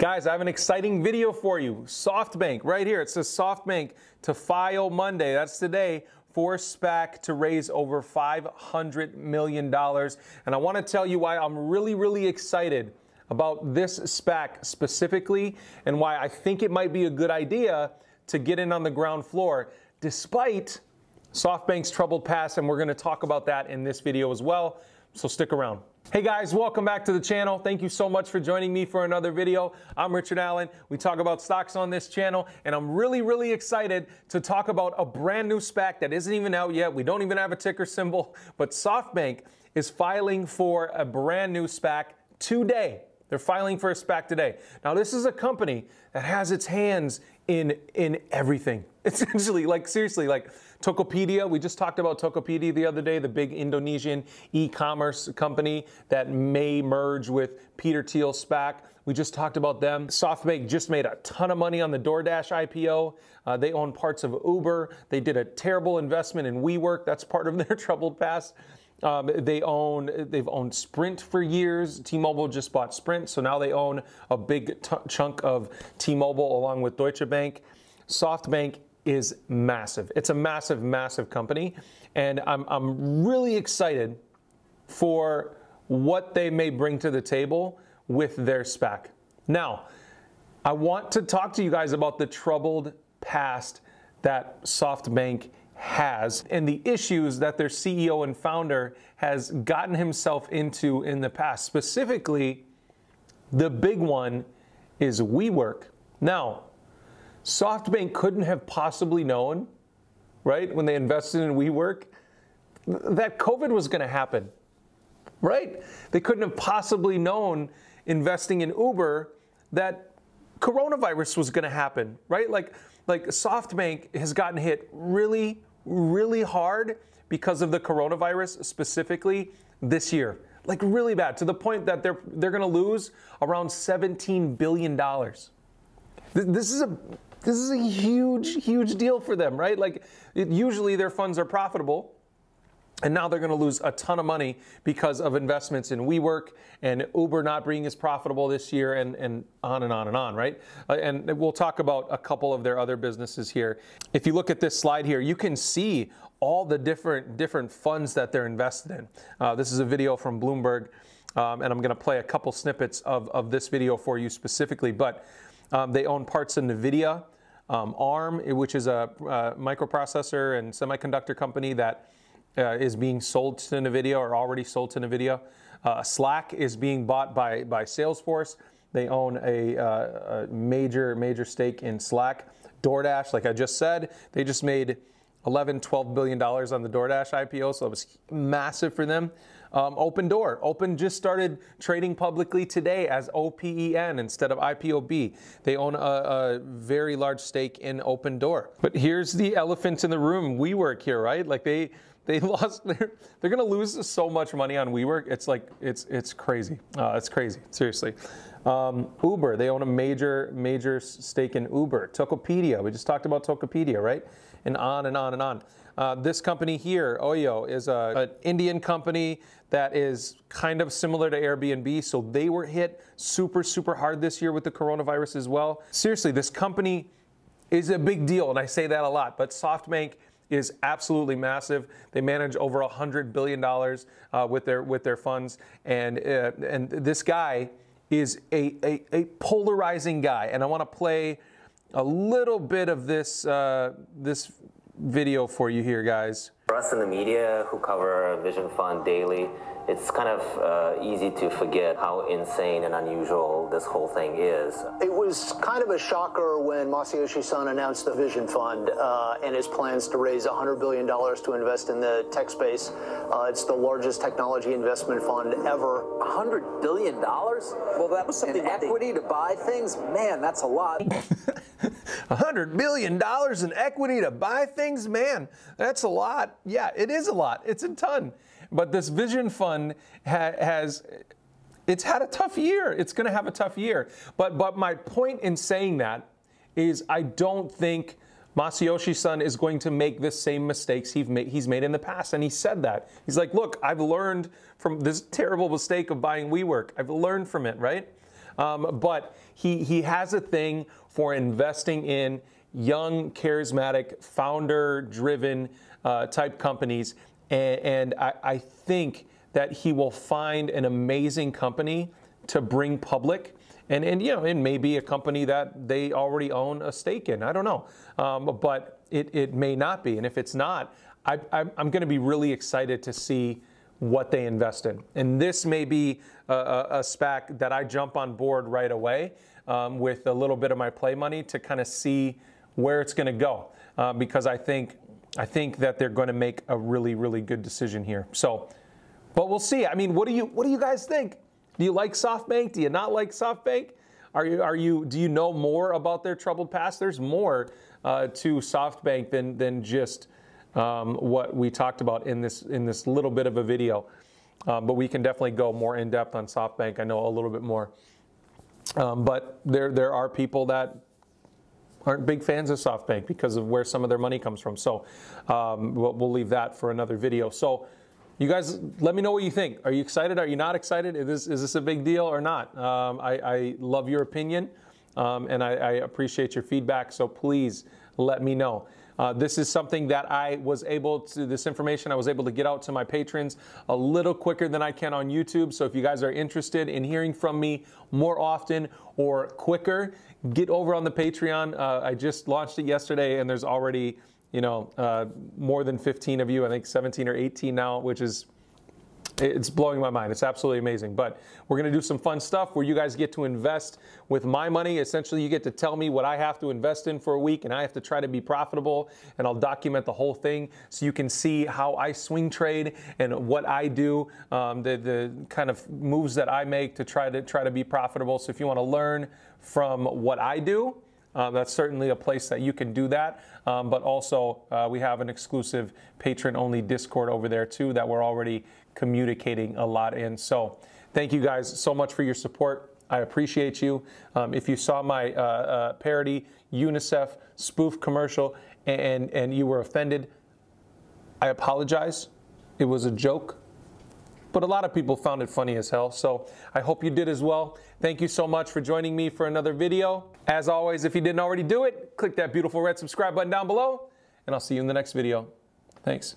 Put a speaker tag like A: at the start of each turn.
A: Guys, I have an exciting video for you. SoftBank, right here. It says SoftBank to file Monday. That's today for SPAC to raise over $500 million. And I want to tell you why I'm really excited about this SPAC specifically and why I think it might be a good idea to get in on the ground floor despite SoftBank's troubled past. And we're going to talk about that in this video as well. So stick around. Hey guys, welcome back to the channel. Thank you so much for joining me for another video. I'm Richard Allen. We talk about stocks on this channel, and I'm really excited to talk about a brand new SPAC that isn't even out yet. We don't even have a ticker symbol, but SoftBank is filing for a brand new SPAC today. They're filing for a SPAC today. Now, this is a company that has its hands in everything. Essentially, like seriously, like Tokopedia. We just talked about Tokopedia the other day, the big Indonesian e-commerce company that may merge with Peter Thiel's SPAC. We just talked about them. SoftBank just made a ton of money on the DoorDash IPO. They own parts of Uber. They did a terrible investment in WeWork. That's part of their troubled past. They've owned Sprint for years. T-Mobile just bought Sprint, so now they own a big chunk of T-Mobile along with Deutsche Bank. SoftBank is massive. It's a massive company, and I'm really excited for what they may bring to the table with their SPAC. Now, I want to talk to you guys about the troubled past that SoftBank has and the issues that their CEO and founder has gotten himself into in the past. Specifically, the big one is WeWork. Now, SoftBank couldn't have possibly known, right, when they invested in WeWork, that COVID was going to happen, right? They couldn't have possibly known investing in Uber that coronavirus was going to happen, right? Like SoftBank has gotten hit really hard because of the coronavirus, specifically this year, like really bad, to the point that they're going to lose around $17 billion. This is a huge deal for them, right? Like usually their funds are profitable, and now they're going to lose a ton of money because of investments in WeWork and Uber not being as profitable this year, and on, right? And we'll talk about a couple of their other businesses here. If you look at this slide here, you can see all the different funds that they're invested in. This is a video from Bloomberg, and I'm going to play a couple snippets of this video for you specifically. But they own parts of NVIDIA, ARM, which is a microprocessor and semiconductor company that is being sold to NVIDIA or already sold to NVIDIA. Slack is being bought by Salesforce. They own a major stake in Slack. DoorDash, like I just said, they just made $11–12 billion on the DoorDash IPO, so it was massive for them. Open just started trading publicly today as OPEN instead of IPOB. They own a very large stake in Opendoor. But here's the elephant in the room, WeWork here, right? Like they lost, they're going to lose so much money on WeWork. It's like, it's crazy. It's crazy, seriously. Uber, they own a major stake in Uber. Tokopedia, we just talked about Tokopedia, right? And on. This company here, Oyo, is an Indian company that is kind of similar to Airbnb. So they were hit super hard this year with the coronavirus as well. Seriously, this company is a big deal, and I say that a lot, but SoftBank is absolutely massive. They manage over $100 billion with their funds, and this guy is a polarizing guy. And I want to play a little bit of this this video for you here, guys.
B: For us in the media who cover Vision Fund daily, it's kind of easy to forget how insane and unusual this whole thing is.
C: It was kind of a shocker when Masayoshi Son announced the Vision Fund and his plans to raise $100 billion to invest in the tech space. It's the largest technology investment fund ever.
D: $100 billion? Well, that was something. Equity to buy things? Man, that's a lot.
A: $100 billion in equity to buy things? Man, that's a lot. Yeah, it is a lot. It's a ton. But this Vision Fund it's had a tough year. It's going to have a tough year. But my point in saying that is I don't think Masayoshi Son is going to make the same mistakes he's made in the past. And he said that. He's like, look, I've learned from this terrible mistake of buying WeWork. I've learned from it, right? But he has a thing for investing in young, charismatic, founder-driven type companies. And I think that he will find an amazing company to bring public. And you know, it may be a company that they already own a stake in. I don't know. But it may not be. And if it's not, I'm going to be really excited to see what they invest in. And this may be a SPAC that I jump on board right away with a little bit of my play money to kind of see where it's going to go. Because I think that they're going to make a really, really good decision here. So, but we'll see. I mean, what do you guys think? Do you like SoftBank? Do you not like SoftBank? Do you know more about their troubled past? There's more to SoftBank than just what we talked about in this little bit of a video. But we can definitely go more in depth on SoftBank. I know a little bit more. But there are people that aren't big fans of SoftBank because of where some of their money comes from. So we'll leave that for another video. So you guys, let me know what you think. Are you excited? Are you not excited? Is this a big deal or not? I love your opinion, and I appreciate your feedback. So please let me know. This is something that this information I was able to get out to my patrons a little quicker than I can on YouTube. So if you guys are interested in hearing from me more often or quicker, get over on the Patreon. I just launched it yesterday, and there's already, you know, more than 15 of you, I think 17 or 18 now, which is, it's blowing my mind. It's absolutely amazing. But we're going to do some fun stuff where you guys get to invest with my money. Essentially, you get to tell me what I have to invest in for a week, and I have to try to be profitable, and I'll document the whole thing so you can see how I swing trade and what I do, the kind of moves that I make to try to be profitable. So if you want to learn from what I do, that's certainly a place that you can do that. But also, we have an exclusive patron-only Discord over there, too, that we're already communicating a lot in. So thank you guys so much for your support. I appreciate you. If you saw my parody UNICEF spoof commercial and you were offended, I apologize. It was a joke. But a lot of people found it funny as hell, so I hope you did as well. Thank you so much for joining me for another video. As always, if you didn't already do it, click that beautiful red subscribe button down below, and I'll see you in the next video. Thanks.